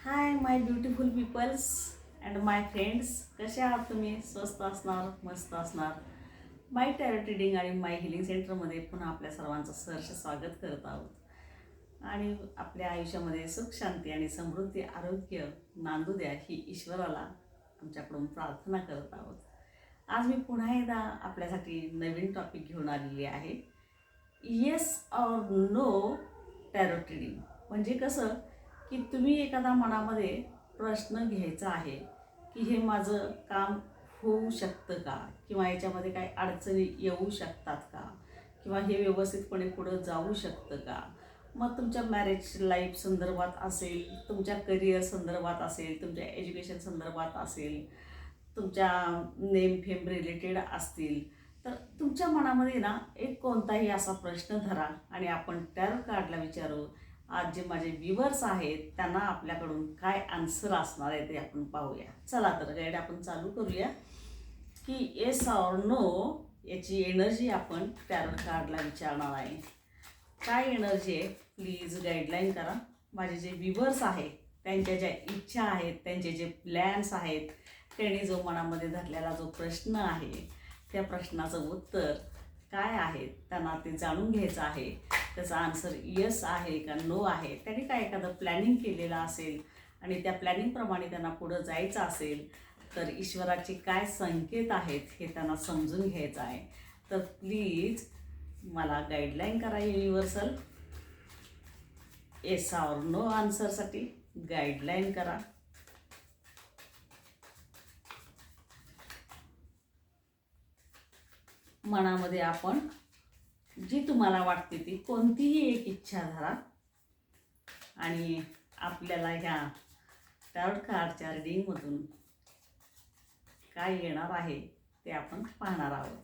High my beautiful peoples and my friends, कसे आहात तुम्ही? स्वस्त असणार, मस्त असणार. माय टॅरो ट्रेडिंग आणि माय हिलिंग सेंटरमध्ये पुन्हा आपल्या सर्वांचं सहर्ष स्वागत करत आहोत. आणि आपल्या आयुष्यामध्ये सुख, शांती आणि समृद्धी, आरोग्य नांदू द्या ही ईश्वराला आमच्याकडून प्रार्थना करत आहोत. आज मी पुन्हा एकदा आपल्यासाठी नवीन टॉपिक घेऊन आलेली आहे. Yes or no tarot trading. म्हणजे कसं की तुम्ही एखादा मनामध्ये प्रश्न घ्यायचा आहे की हे माझं काम होऊ शकतं का, किंवा याच्यामध्ये काही अडचणी येऊ शकतात का, किंवा हे व्यवस्थितपणे पुढं जाऊ शकतं का. मग तुमच्या मॅरेज लाईफ संदर्भात असेल, तुमच्या करिअर संदर्भात असेल, तुमच्या एज्युकेशन संदर्भात असेल, तुमच्या नेम फेम रिलेटेड असतील, तर तुमच्या मनामध्ये ना एक कोणताही असा प्रश्न धरा आणि आपण टॅरो कार्डला विचारू. आज जे माझे व्ह्यूअर्स आहेत त्यांना आपल्याकडून काय आन्सर असणार आहे ते आपण पाहूया. चला तर गाईड आपण चालू करूया की येस ऑर नो याची एनर्जी आपण टॅरो कार्डला विचारणार आहे. काय एनर्जी आहे प्लीज गाईडलाईन करा. माझे जे व्ह्यूअर्स आहेत त्यांच्या ज्या इच्छा आहेत, त्यांचे जे प्लॅन्स आहेत, त्यांनी जो मनामध्ये धरलेला जो प्रश्न आहे त्या प्रश्नाचं उत्तर काय आहे त्यांना ते जाणून घ्यायचं आहे. त्याचा आन्सर यस आहे का नो आहे. त्यांनी काय एखादं प्लॅनिंग केलेलं असेल आणि त्या प्लॅनिंगप्रमाणे त्यांना पुढं जायचं असेल तर ईश्वराचे काय संकेत आहेत हे त्यांना समजून घ्यायचं आहे. तर प्लीज मला गाईडलाईन करा युनिव्हर्सल. येस ऑर नो आन्सरसाठी गाईडलाईन करा. मनामध्ये आपण जी तुम्हाला वाटते ती कोणतीही एक इच्छा धरा आणि आपल्याला ह्या टॅरो कार्डच्या रीडिंगमधून काय येणार आहे ते आपण पाहणार आहोत.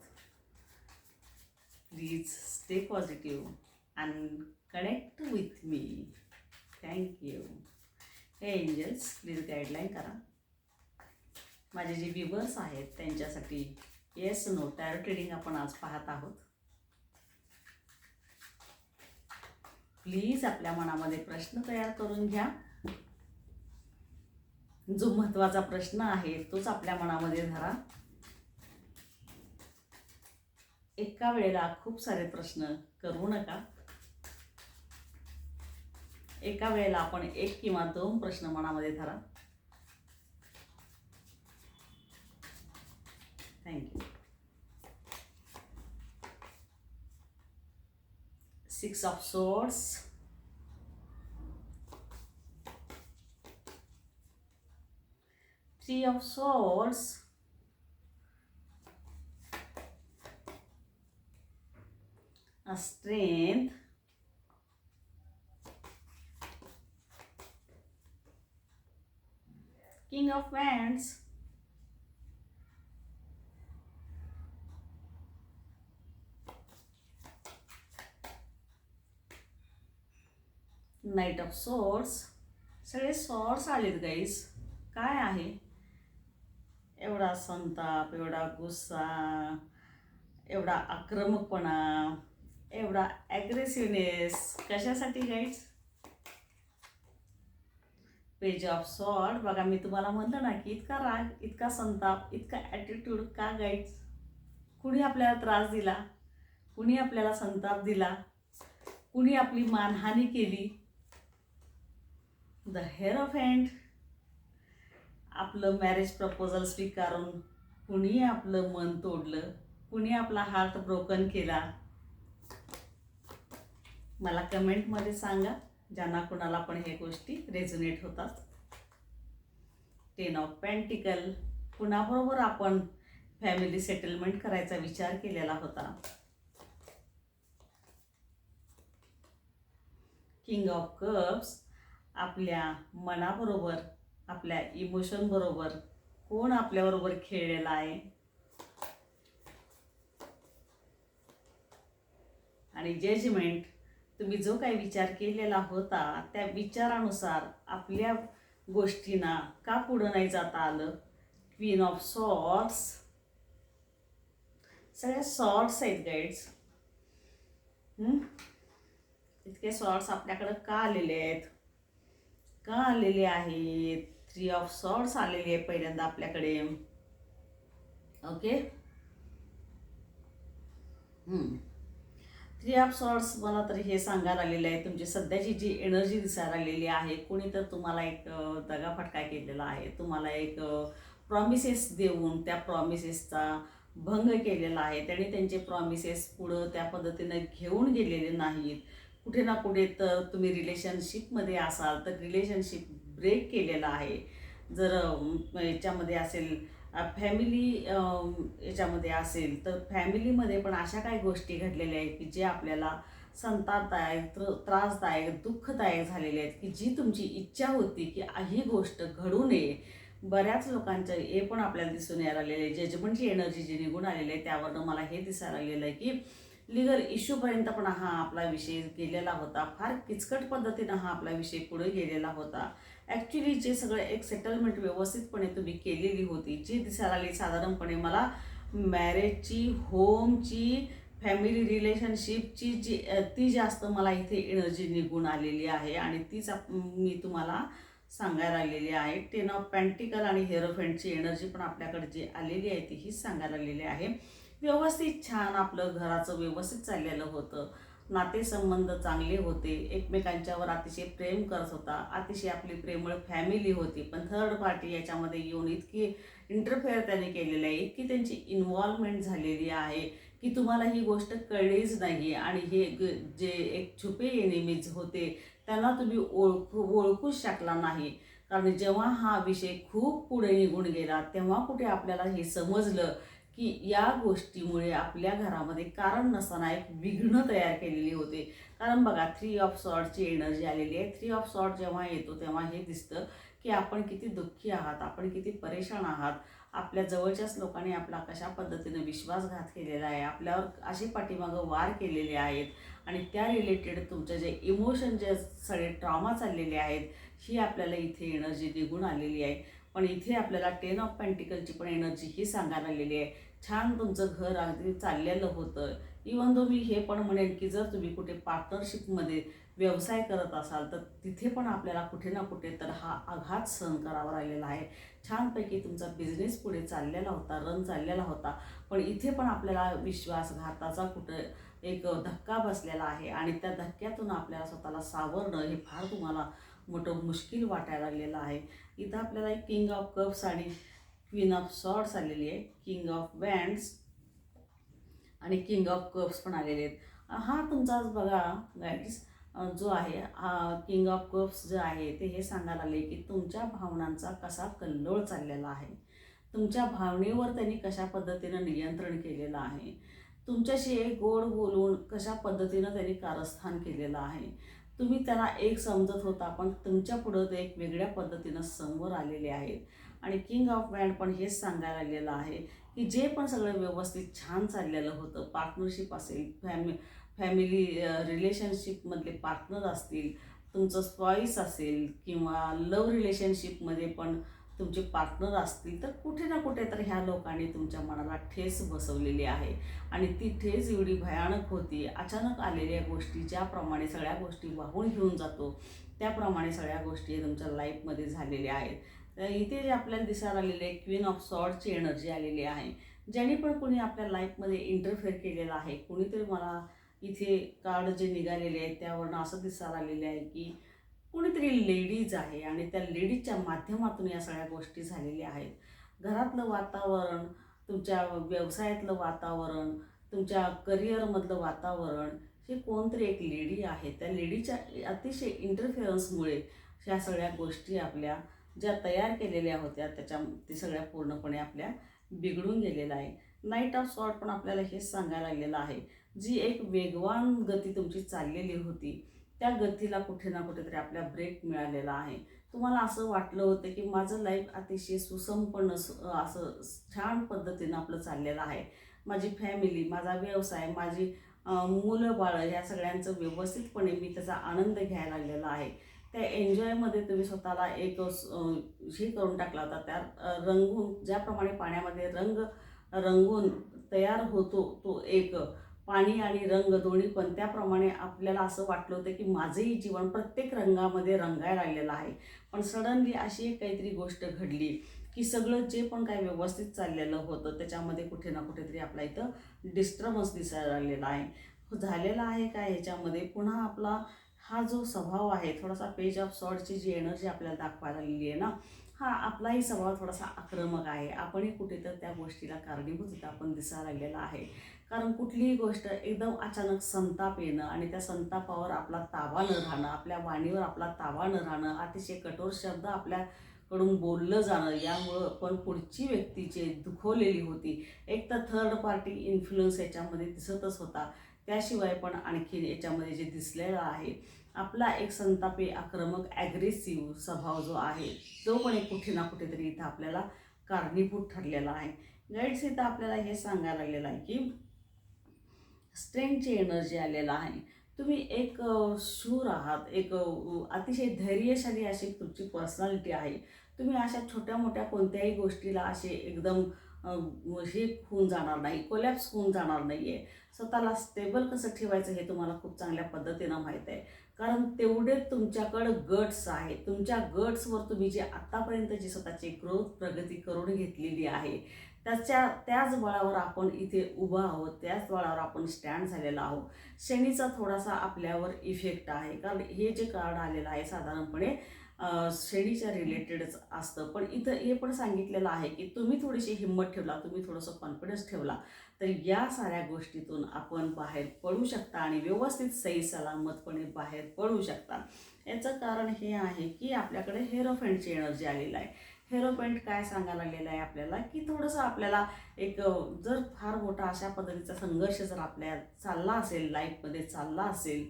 Please stay positive and connect with me. Thank you. हे एंजल्स प्लीज गाईडलाईन करा. माझे जे व्ह्यूअर्स आहेत त्यांच्यासाठी येस नो टॅरो ट्रेडिंग आपण आज पाहत आहोत. प्लीज आपल्या मनामध्ये प्रश्न तयार करून घ्या. जो महत्त्वाचा प्रश्न आहे तोच आपल्या मनामध्ये धरा. एका वेळेला खूप सारे प्रश्न करू नका. एका वेळेला आपण एक किंवा दोन प्रश्न मनामध्ये धरा. Thank you. 6 of swords, 3 of swords, a strength, King of Wands, Knight of Swords. सगळे सॉर्ड्स आलेत गाईस. काय आहे एवढा संताप, एवढा गुस्सा, एवढा आक्रमकपणा, एवढा ॲग्रेसिव्हनेस कशासाठी गाईस? Page of sword. बघा मी तुम्हाला म्हणलं ना की इतका राग, इतका संताप, इतका ॲटिट्यूड का गाईस? कुणी आपल्याला त्रास दिला? कुणी आपल्याला संताप दिला? कुणी आपली मानहानी केली? The hierophant. आपलं मॅरेज प्रपोजल स्वीकारून कुणी आपलं मन तोडलं? कुणी आपला हार्ट ब्रोकन केला? मला कमेंटमध्ये सांगा ज्यांना कुणाला पण हे गोष्टी रेझोनेट होतात. 10 ऑफ पेंटिकल. कुणाबरोबर आपण फॅमिली सेटलमेंट करायचा विचार केलेला होता? King of cups. आपल्या मनाबरोबर, आपल्या इमोशन बरोबर कोण आपल्याबरोबर खेळलेला आहे? आणि जजमेंट. तुम्ही जो काही विचार केलेला होता त्या विचारानुसार आपल्या गोष्टींना का पुढं नाही जाता आलं? Queen of swords. सगळ्या सॉर्ड्स आहेत गाईड्स. इतके सॉर्ट्स आपल्याकडे का आलेले आहेत? का आलेले आहे? 3 ऑफ सॉर्ड्स आलेली आहे पहिल्यांदा आपल्याकडे. ओके. 3 ऑफ सॉर्ड्स मला तरी हे सांगायला आलेलं आहे, तुमची सध्याची जी एनर्जी दिसायला आलेली आहे, कोणी तर तुम्हाला एक दगाफटका केलेला आहे, तुम्हाला एक प्रॉमिसेस देऊन त्या प्रॉमिसेसचा भंग केलेला आहे. त्यांनी त्यांचे प्रॉमिसेस पुढं त्या पद्धतीनं घेऊन गेलेले नाहीत. कुठे ना कुठे तर तुम्ही रिलेशनशिपमध्ये असाल तर रिलेशनशिप ब्रेक केलेला आहे. जर याच्यामध्ये असेल फॅमिली याच्यामध्ये असेल तर फॅमिलीमध्ये पण अशा काही गोष्टी घडलेल्या आहेत की जे आपल्याला संतापदायक, त्रासदायक, दुःखदायक झालेले आहेत, की जी तुमची इच्छा होती की ही गोष्ट घडू नये. बऱ्याच लोकांचं हे पण आपल्याला दिसून यायला आलेलं आहे. जजमेंटची एनर्जी जी निघून आलेली आहे त्यावरनं मला हे दिसायला आलेलं आहे की लिगल इश्यूपर्यंत पण हा आपला विषय गेलेला होता. फार किचकट पद्धतीनं हा आपला विषय पुढे गेलेला होता. ॲक्च्युली जे सगळं एक सेटलमेंट व्यवस्थितपणे तुम्ही केलेली होती, जी दिसायला आली साधारणपणे मला मॅरेजची, होमची, फॅमिली रिलेशनशिपची जी ती जास्त मला इथे एनर्जी निघून आलेली आहे आणि तीच मी तुम्हाला सांगायला आलेली आहे. 10 ऑफ पेंटिकल आणि हेरोफेंटची एनर्जी पण आपल्याकडे जी आलेली आहे ती हीच सांगायला आलेली आहे. व्यवस्थित छान आपलं घराचं व्यवस्थित चाललेलं होतं, नातेसंबंध चांगले होते, एकमेकांच्यावर अतिशय प्रेम करत होता, अतिशय आपली प्रेमळ फॅमिली होती. पण थर्ड पार्टी याच्यामध्ये येऊन इतकी इंटरफेअर त्याने केलेलं आहे, इतकी त्यांची इन्व्हॉल्वमेंट झालेली आहे की तुम्हाला ही गोष्ट कळलीच नाही. आणि हे जे एक छुपे एनिमीज होते त्यांना तुम्ही ओळखूच शकला नाही. कारण जेव्हा हा विषय खूप पुढे निघून गेला तेव्हा कुठे आपल्याला हे समजलं की या गोष्टीमुळे आपल्या घरामध्ये कारण नसताना एक विघ्न तयार केलेली होते. कारण बघा 3 ऑफ सॉर्डची एनर्जी आलेली आहे. 3 ऑफ सॉर्ड जेव्हा येतो तेव्हा हे दिसतं की आपण किती दुःखी आहात, आपण किती परेशान आहात, आपल्या जवळच्याच लोकांनी आपला कशा पद्धतीनं विश्वासघात केलेला आहे, आपल्यावर असे पाठीमागं वार केलेले आहेत आणि त्या रिलेटेड तुमचे जे इमोशन जे सगळे ट्रॉमा चाललेले आहेत ही आपल्याला इथे एनर्जी निघून आलेली आहे. पण इथे आपल्याला 10 ऑफ पेंटिकलची पण एनर्जी ही सांगायला आलेली आहे. छान तुमचं घर अगदी चाललेलं होतं. इवन दो मी हे पण म्हणेन की जर तुम्ही कुठे पार्टनरशिपमध्ये व्यवसाय करत असाल तर तिथे पण आपल्याला कुठे ना कुठे तर हा आघात सहन करावा लागलेला आहे. छानपैकी तुमचा बिझनेस पुढे चाललेला होता, रन चाललेला होता, पण इथे पण आपल्याला विश्वासघाताचा कुठं एक धक्का बसलेला आहे आणि त्या धक्क्यातून आपल्याला स्वतःला सावरणं हे फार तुम्हाला मोठं मुश्किल वाटायला लागलेलं आहे. इथं आपल्याला एक किंग ऑफ कप्स आणि क्वीन ऑफ सॉर्ड्स आलेली आहे, किंग ऑफ वँड्स आणि किंग ऑफ कप्स पण आलेले आहेत. हा तुमचाच बघा गाईड्स जो आहे किंग ऑफ कप्स जे आहे ते हे सांगायला आले की तुमच्या भावनांचा कसा कल्लोळ चाललेला आहे, तुमच्या भावनेवर त्यांनी कशा पद्धतीनं नियंत्रण केलेलं आहे, तुमच्याशी एक गोड बोलून कशा पद्धतीनं त्यांनी कारस्थान केलेलं आहे. तुम्ही त्यांना एक समजत होता पण तुमच्या पुढं ते एक वेगळ्या पद्धतीनं समोर आलेले आहेत. आणि किंग ऑफ वँड पण हेच सांगायला आलेलं आहे की जे पण सगळं व्यवस्थित छान चाललेलं होतं, पार्टनरशिप असेल, फॅमिली रिलेशनशिपमधले पार्टनर असतील, तुमचं स्पॉईस असेल किंवा लव्ह रिलेशनशिपमध्ये पण तुमचे पार्टनर असतील तर कुठे ना कुठे तर ह्या लोकांनी तुमच्या मनाला ठेस बसवलेली आहे. आणि ती ठेस एवढी भयानक होती, अचानक आलेल्या गोष्टी ज्याप्रमाणे सगळ्या गोष्टी वाहून घेऊन जातो त्याप्रमाणे सगळ्या गोष्टी तुमच्या लाईफमध्ये झालेल्या आहेत. तर इथे जे आपल्याला दिसायला आलेले आहे क्वीन ऑफ सॉर्डची एनर्जी आलेली आहे. ज्यांनी पण कोणी आपल्या लाईफमध्ये इंटरफेअर केलेलं आहे, कोणीतरी मला इथे कार्ड जे निघालेले आहेत त्यावरनं असं दिसायला आलेलं आहे की कोणीतरी लेडीज आहे आणि त्या लेडीजच्या माध्यमातून या सगळ्या गोष्टी झालेल्या आहेत. घरातलं वातावरण, तुमच्या व्यवसायातलं वातावरण, तुमच्या करिअरमधलं वातावरण, हे कोणतरी एक लेडी आहे, त्या लेडीच्या अतिशय इंटरफेरन्समुळे ह्या सगळ्या गोष्टी आपल्या ज्या तयार केलेल्या होत्या ते सगळ्या पूर्णपणे आपल्या बिघडून गेलेलं आहे. नाईट ऑफ सॉर्ड पण आपल्याला हेच सांगायला लागलेलं आहे, जी एक वेगवान गती तुमची चाललेली होती त्या गतीला कुठे ना कुठेतरी आपल्या ब्रेक मिळालेला आहे. तुम्हाला असं वाटलं होतं की माझं लाईफ अतिशय सुसंपन्न असं छान पद्धतीनं आपलं चाललेलं आहे, माझी फॅमिली, माझा व्यवसाय, माझी मुलं बाळं ह्या सगळ्यांचं व्यवस्थितपणे मी त्याचा आनंद घ्यायला लागलेला आहे. त्या एन्जॉयमध्ये तुम्ही स्वतःला एक हे करून टाकला होता, त्या रंगून ज्याप्रमाणे पाण्यामध्ये रंगून तयार होतो तो एक पाणी आणि रंग दोन्ही पण, त्याप्रमाणे आपल्याला असं वाटलं होतं की माझंही जीवन प्रत्येक रंगामध्ये रंगायला लागलेलं आहे. पण सडनली अशी एक काहीतरी गोष्ट घडली की सगळं जे पण काही व्यवस्थित चाललेलं होतं त्याच्यामध्ये कुठे ना कुठेतरी आपला इथं डिस्टर्बन्स दिसायला लागलेला आहे. झालेला आहे काय ह्याच्यामध्ये, पुन्हा आपला हा जो स्वभाव आहे थोडासा पेज ऑफ सॉर्डची जी एनर्जी आपल्याला दाखवायला लागलेली आहे ना, हा आपलाही स्वभाव थोडासा आक्रमक आहे. आपणही कुठेतर त्या गोष्टीला कारणीभूत आपण दिसायला लागलेला आहे. कारण कुठलीही गोष्ट एकदम अचानक संताप येणं आणि त्या संतापावर आपला ताबा न राहणं, आपल्या वाणीवर आपला ताबा न राहणं, अतिशय कठोर शब्द आपल्याकडून बोललं जाणं, यामुळं पण पुढची व्यक्ती जी दुखवलेली होती, एक तर थर्ड पार्टी इन्फ्लुअन्स याच्यामध्ये दिसतच होता. त्याशिवाय पण आणखीन याच्यामध्ये जे दिसलेलं आहे आपला एक संतापी, आक्रमक, ॲग्रेसिव्ह स्वभाव जो आहे तो पण एक कुठे ना कुठेतरी इथं आपल्याला कारणीभूत ठरलेला आहे. गाईड्स इथं आपल्याला हे सांगायला लागलेलं आहे की स्ट्रेंथची एनर्जी आलेला आहे. तुम्ही एक शूर आहात, एक अतिशय धैर्यशाली अशी तुमची पर्सनॅलिटी आहे. तुम्ही अशा छोट्या मोठ्या कोणत्याही गोष्टीला असे एकदम हे होऊन जाणार नाही, कोलॅप्स होऊन जाणार नाही आहे. स्वतःला स्टेबल कसं ठेवायचं हे तुम्हाला खूप चांगल्या पद्धतीनं माहीत आहे. कारण तेवढे तुमच्याकडं गट्स आहे. तुमच्या गट्सवर तुम्ही जे आत्तापर्यंत जी स्वतःची ग्रोथ प्रगती करून घेतलेली आहे त्याच बळावर आपण इथे उभं आहोत, त्याच बळावर आपण स्टँड झालेला आहोत. शनीचा थोडासा आपल्यावर इफेक्ट आहे, कारण हे जे कार्ड आलेलं आहे साधारणपणे शनीच्या रिलेटेडच असतं. पण इथं हे पण सांगितलेलं आहे की तुम्ही थोडीशी हिंमत ठेवला, तुम्ही थोडंसं कॉन्फिडन्स ठेवला तर या साऱ्या गोष्टीतून आपण बाहेर पडू शकता आणि व्यवस्थित सही सलामतपणे बाहेर पडू शकता. याचं कारण हे आहे की आपल्याकडे हेरोफेंटची एनर्जी आलेली आहे. हेरोफेंट काय सांगायला लागलेलं आहे आपल्याला की थोडंसं आपल्याला एक जर फार मोठा अशा पद्धतीचा संघर्ष जर आपल्या चालला असेल, लाईफमध्ये चालला असेल,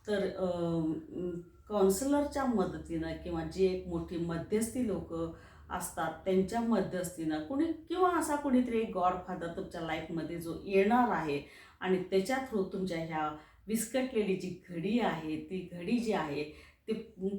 तर काउन्सिलरच्या मदतीनं किंवा जे एक मोठी मध्यस्थी लोक असतात त्यांच्या मध्यस्थीनं किंवा असा कुणीतरी एक गॉडफादर तुमच्या लाईफमध्ये जो येणार आहे आणि त्याच्या थ्रू तुमच्या ह्या विस्कटलेली जी घडी आहे ती घडी जी आहे ते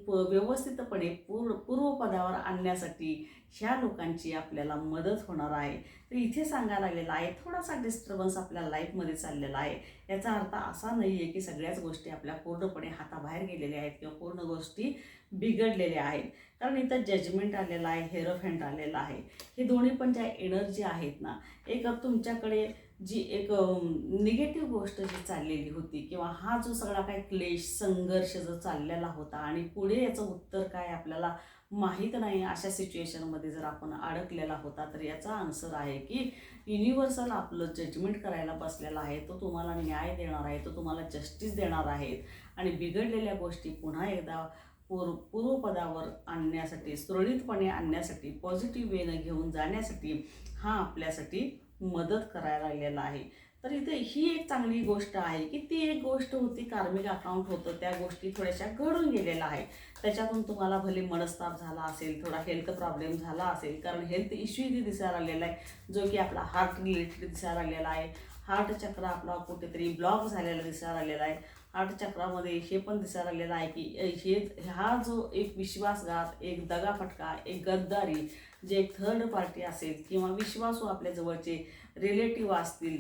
व्यवस्थितपणे पूर्वपदावर आणण्यासाठी ह्या लोकांची आपल्याला मदत होणार आहे. तर इथे सांगायला लागलेला आहे थोडासा डिस्टर्बन्स आपल्या लाईफमध्ये चाललेला आहे. याचा अर्थ असा नाही आहे की सगळ्याच गोष्टी आपल्या पूर्णपणे हाताबाहेर गेलेल्या आहेत किंवा पूर्ण गोष्टी बिघडलेल्या आहेत. कारण इथं जजमेंट आलेला आहे, हेरोफेंट आलेला आहे. हे दोन्ही पण ज्या एनर्जी आहेत ना, एक तुमच्याकडे जी एक निगेटिव्ह गोष्ट जी चाललेली होती किंवा हा जो सगळा काही क्लेश संघर्ष जो चाललेला होता आणि पुढे याचं उत्तर काय आपल्याला माहीत नाही, अशा सिच्युएशनमध्ये जर आपण अडकलेला होता तर याचा आन्सर आहे की युनिव्हर्सल आपलं जजमेंट करायला बसलेला आहे. तो तुम्हाला न्याय देणार आहे, तो तुम्हाला जस्टिस देणार आहे आणि बिघडलेल्या गोष्टी पुन्हा एकदा पूर्वपदावर आणण्यासाठी, सुरळीतपणे आणण्यासाठी, पॉझिटिव्ह वेनं घेऊन जाण्यासाठी हा आपल्यासाठी मदत करायला लागलेला आहे. तर इथे ही एक चांगली गोष्ट आहे की ती एक गोष्ट होती, कार्मिक अकाउंट होतं, त्या गोष्टी थोड्याशा घडून गेलेल्या आहे. त्याच्यातून तुम्हाला भले मनस्ताप झाला असेल, थोडा हेल्थ प्रॉब्लेम झाला असेल, कारण हेल्थ इश्यू इथे दिसायला लागलेला आहे जो की आपला हार्ट रिलेटेड दिसायला लागलेला आहे. हार्ट चक्र आपला कुठेतरी ब्लॉक झालेला दिसायला लागलेला आहे. हार्ट चक्रामध्ये हे पण दिसायला लागलेलं आहे की हा जो एक विश्वासघात, एक दगाफटका, एक गद्दारी, जे एक थर्ड पार्टी असेल किंवा विश्वासू आपल्या जवळचे रिलेटिव्ह असतील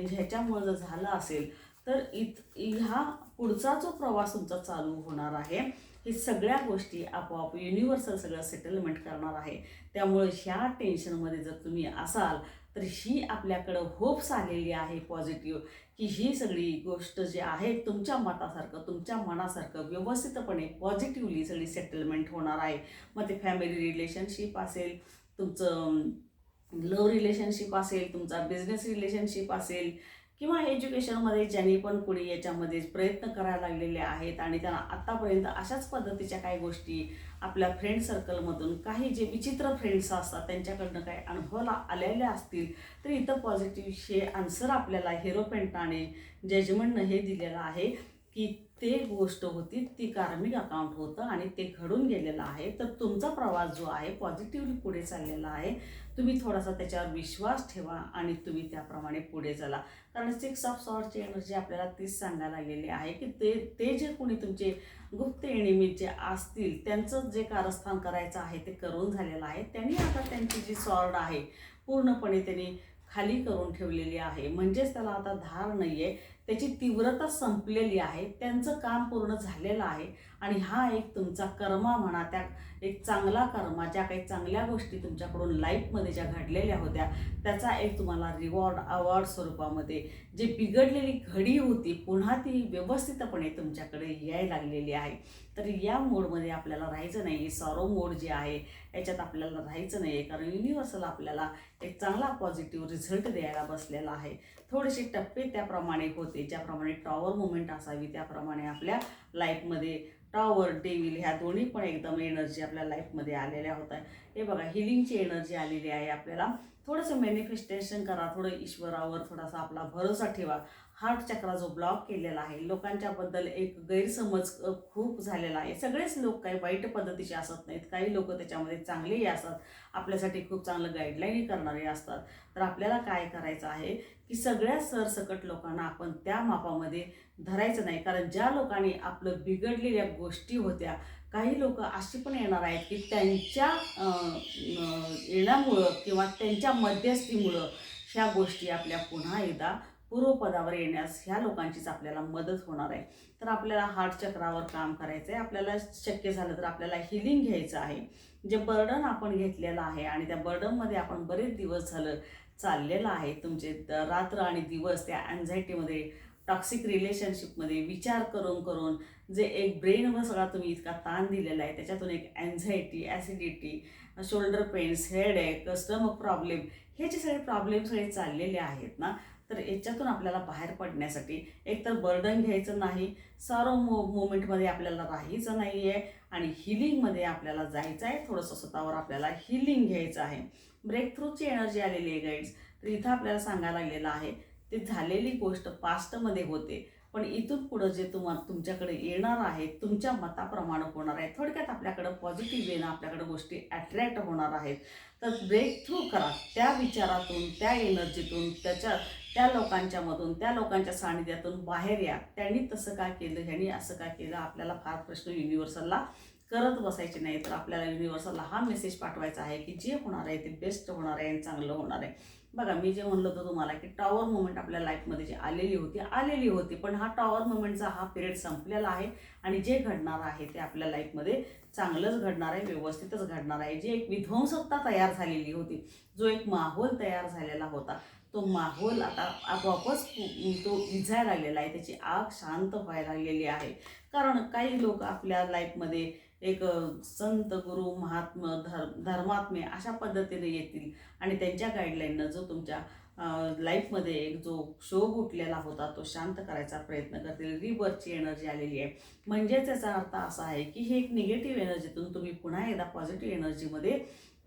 ह्याच्यामुळे जर झालं असेल तर ह्या पुढचा जो प्रवास तुमचा चालू होणार आहे हे सगळ्या गोष्टी आपोआप युनिव्हर्सल सगळं सेटलमेंट करणार आहे. त्यामुळे ह्या टेन्शनमध्ये जर तुम्ही असाल तर ही आपल्याकडं होप्स आलेली आहे पॉझिटिव्ह की ही सगळी गोष्ट जी आहे तुमच्या मतासारखं, तुमच्या मनासारखं व्यवस्थितपणे पॉझिटिव्हली सगळी सेटलमेंट होणार आहे. मग ते फॅमिली रिलेशनशिप असेल, तुमचं लव्ह रिलेशनशिप असेल, तुमचा बिझनेस रिलेशनशिप असेल किंवा एज्युकेशनमध्ये ज्यांनी पण पुढे याच्यामध्ये प्रयत्न करायला लागलेले आहेत आणि त्यांना आत्तापर्यंत अशाच पद्धतीच्या काही गोष्टी आपल्या फ्रेंड सर्कलमधून काही जे विचित्र फ्रेंड्स असतात त्यांच्याकडनं काही अनुभवाला आलेल्या असतील तर इथं पॉझिटिव्ह हे आन्सर आपल्याला हेरोफेंटाने जजमेंटनं हे दिलेलं आहे की ते गोष्ट होती ती कार्मिक अकाउंट होतं आणि ते घडून गेलेलं आहे. तर तुमचा प्रवास जो आहे पॉझिटिव्हली पुढे चाललेला आहे. तुम्ही थोडासा त्याच्यावर विश्वास ठेवा आणि तुम्ही त्याप्रमाणे पुढे चला. कारण 6 ऑफ सॉर्डची एनर्जी आपल्याला तीच सांगायला लागलेली आहे की ते जे कोणी तुमचे गुप्त एनिमी जे असतील त्यांचं जे कारस्थान करायचं आहे ते करून झालेलं आहे. त्यांनी आता त्यांची जी सॉर्ड आहे पूर्णपणे त्यांनी खाली करून ठेवलेली आहे, म्हणजेच त्याला आता धार नाही आहे, त्याची तीव्रता संपलेली आहे, त्यांचं काम पूर्ण झालेलं आहे. आणि हा एक तुमचा कर्मा म्हणा, त्या एक चांगला कर्मा, ज्या काही चांगल्या गोष्टी तुमच्याकडून लाईफमध्ये ज्या घडलेल्या होत्या त्याचा एक तुम्हाला रिवॉर्ड अवॉर्ड स्वरूपामध्ये जी बिघडलेली घडी होती पुन्हा ती व्यवस्थितपणे तुमच्याकडे यायला लागलेली आहे. तर या मोडमध्ये आपल्याला राहायचं नाही. सॉरो मोड जे आहे याच्यात आपल्याला राहायचं नाही आहे, कारण युनिव्हर्सल आपल्याला एक चांगला पॉझिटिव्ह रिझल्ट द्यायला बसलेला आहे. थोडेसे टप्पे त्याप्रमाणे होते, ज्याप्रमाणे टॉवर मुवमेंट असावी त्याप्रमाणे आपल्या लाईफमध्ये टॉवर डेव्हिल ह्या दोन्ही पण एकदम एनर्जी आपल्या लाईफमध्ये आलेल्या होत्या. हे बघा, हिलिंगची एनर्जी आलेली आहे. आपल्याला थोडंसं मॅनिफेस्टेशन करा, थोडं ईश्वरावर थोडासा आपला भरोसा ठेवा. हार्ट चक्रा जो ब्लॉक केलेला आहे, लोकांच्याबद्दल एक गैरसमज खूप झालेला आहे. सगळेच लोक काही वाईट पद्धतीचे असत नाहीत, काही लोक त्याच्यामध्ये चांगलेही असतात, आपल्यासाठी खूप चांगलं गाईडलाईनही करणारे असतात. तर आपल्याला काय करायचं आहे की सगळ्या सरसकट लोकांना आपण त्या मापामध्ये धरायचं नाही, कारण ज्या लोकांनी आपलं बिघडलेल्या गोष्टी होत्या, काही लोक अशी पण येणार आहेत की त्यांच्या येण्यामुळं किंवा त्यांच्या मध्यस्थीमुळं ह्या गोष्टी आपल्या पुन्हा एकदा पूर्वपदावर येण्यास ह्या लोकांचीच आपल्याला मदत होणार आहे. तर आपल्याला हार्ट चक्रावर काम करायचं आहे. आपल्याला शक्य झालं तर आपल्याला हिलिंग घ्यायचं आहे. जे बर्डन आपण घेतलेलं आहे आणि त्या बर्डनमध्ये आपण बरेच दिवस झालं चाललेलं आहे, तुमचे रात्र आणि दिवस त्या अँझायटीमध्ये, टॉक्सिक रिलेशनशिपमध्ये विचार करून करून जे एक ब्रेनवर सगळा तुम्ही इतका ताण दिलेला आहे, त्याच्यातून एक anxiety, acidity, shoulder pains, headache, stomach problem, हे जे सगळे प्रॉब्लेम सगळे चाललेले आहेत ना, तर याच्यातून आपल्याला बाहेर पडण्यासाठी एकतर बर्डन घ्यायचं नाही, सॉरो मोमेंटमध्ये आपल्याला राहायचं नाही आहे आणि हिलिंगमध्ये आपल्याला जायचं आहे. थोडंसं स्वतःवर आपल्याला हिलिंग घ्यायचं आहे. ब्रेक थ्रूची एनर्जी आलेली आहे गाईड्स. तर इथं आपल्याला सांगायला लागलेलं आहे ते झालेली गोष्ट पास्टमध्ये होते, पण इथून पुढं जे तुमच्याकडे येणार आहे तुमच्या मताप्रमाणे होणार आहे. थोडक्यात आपल्याकडं पॉझिटिव्ह वेनं आपल्याकडे गोष्टी अट्रॅक्ट होणार आहेत. तर ब्रेक थ्रू करा त्या विचारातून, त्या एनर्जीतून, त्या लोकांच्यामधून, त्या लोकांच्या सानिध्यातून बाहेर या. त्यांनी तसं का केलं, ह्यांनी असं का केलं, आपल्याला फार प्रश्न युनिव्हर्सलला करत बसायचे नाही. तर आपल्याला युनिव्हर्सलला हा मेसेज पाठवायचा आहे की जे होणार आहे ते बेस्ट होणार आहे आणि चांगलं होणार आहे. बघा, मी जे म्हणलं होतं तुम्हाला की टॉवर मुवमेंट आपल्या लाईफमध्ये जी आलेली होती, पण हा टॉवर मुवमेंटचा हा पिरियड संपलेला आहे आणि जे घडणार आहे ते आपल्या लाईफमध्ये चांगलंच घडणार आहे, व्यवस्थितच घडणार आहे. जी एक विध्वंसकता तयार झालेली होती, जो एक माहोल तयार झालेला होता, तो माहोल आता आपोआपच तो विझायला लागलेला आहे, त्याची आग शांत व्हायला लागलेली आहे. कारण काही लोक आपल्या लाईफमध्ये एक संत, गुरु, महात्मा, धर्मात्मे अशा पद्धतीने येतील आणि त्यांच्या गाईडलाईननं जो तुमच्या लाईफमध्ये एक जो क्षोभ उठलेला होता तो शांत करायचा प्रयत्न करतील. रिबर्थची एनर्जी आलेली आहे, म्हणजेच याचा अर्थ असा आहे की ही एक निगेटिव्ह एनर्जीतून तुम्ही पुन्हा एकदा पॉझिटिव्ह एनर्जीमध्ये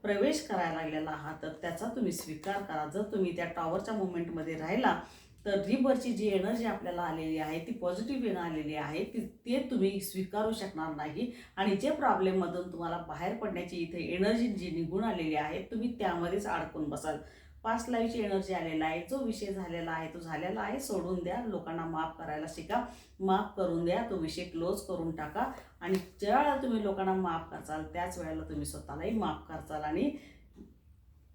प्रवेश करायला लागलेला आहात. तर त्याचा तुम्ही स्वीकार करा. जर तुम्ही त्या टॉवरच्या मुवमेंटमध्ये राहिला तर रिबर्थची जी एनर्जी आपल्याला आलेली आहे ती पॉझिटिव्ह एनर्जी आलेली आहे, ते तुम्ही स्वीकारू शकणार नाही आणि जे प्रॉब्लेममधून तुम्हाला बाहेर पडण्याची इथे एनर्जी जी निघून आलेली आहे तुम्ही त्यामध्येच अडकून बसाल. पास्ट लाईफची एनर्जी आलेला आहे, जो विषय झालेला आहे तो झालेला आहे, सोडून द्या. लोकांना माफ करायला शिका, माफ करून द्या, तो विषय क्लोज करून टाका. आणि ज्या वेळेला तुम्ही लोकांना माफ करचाल त्याच वेळेला तुम्ही स्वतःलाही माफ करचाल आणि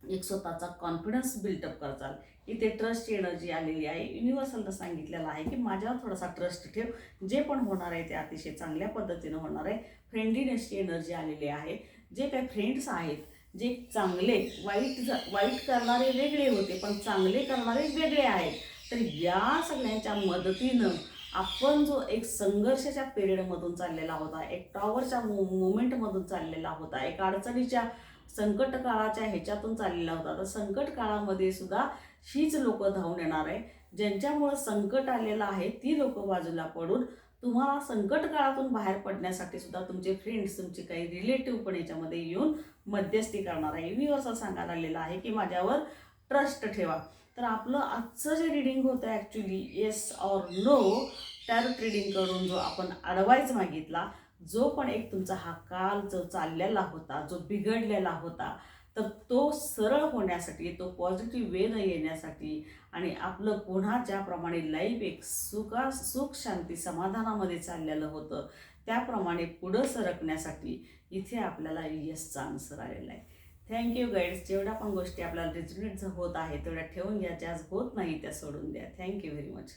एक स्वतःचा कॉन्फिडन्स बिल्टअप करचाल. इथे ट्रस्टची एनर्जी आलेली आहे. युनिव्हर्सलनं सांगितलेलं आहे की माझ्यावर थोडासा ट्रस्ट ठेव, जे पण होणार आहे ते अतिशय चांगल्या पद्धतीनं होणार आहे. फ्रेंडलीनेसची एनर्जी आलेली आहे. जे काही फ्रेंड्स आहेत, जे चांगले, वाईट करणारे वेगळे होते पण चांगले करणारे वेगळे आहेत, तर या सगळ्यांच्या मदतीनं आपण जो एक संघर्षाच्या पिरियडमधून चाललेला होता, एक टॉवरच्या मुवमेंटमधून चाललेला होता, एक अडचणीच्या संकट काळाच्या ह्याच्यातून चाललेला होता, तर संकट काळामध्ये सुद्धा हीच लोक धावून येणार आहे. ज्यांच्यामुळं संकट आलेलं आहे ती लोक बाजूला पडून तुम्हाला संकट काळातून बाहेर पडण्यासाठी सुद्धा तुमचे फ्रेंड्स, तुमचे काही रिलेटिव्ह पण याच्यामध्ये येऊन मध्यस्थी करणार आहे. युनिव्हर्सल सांगायला आलेलं आहे की माझ्यावर ट्रस्ट ठेवा. तर आपलं आजचं जे रिडिंग होतं actually yes or no tarot reading करून जो आपण ॲडवाइस मागितला, जो पण एक तुमचा हा काल जो चाललेला होता, जो बिघडलेला होता, तर तो सरळ होण्यासाठी, तो पॉझिटिव्ह वेनं येण्यासाठी आणि आपलं पुन्हा ज्याप्रमाणे लाईफ एक सुख शांती समाधानामध्ये चाललेलं होतं त्याप्रमाणे पुढं सरकण्यासाठी इथे आपल्याला यसचा आन्सर आलेला आहे. Thank you guides. जेवढ्या पण गोष्टी आपल्याला रिजनेट होत आहे तेवढ्या ठेवून घ्या, ज्या होत नाही त्या सोडून द्या. Thank you very much.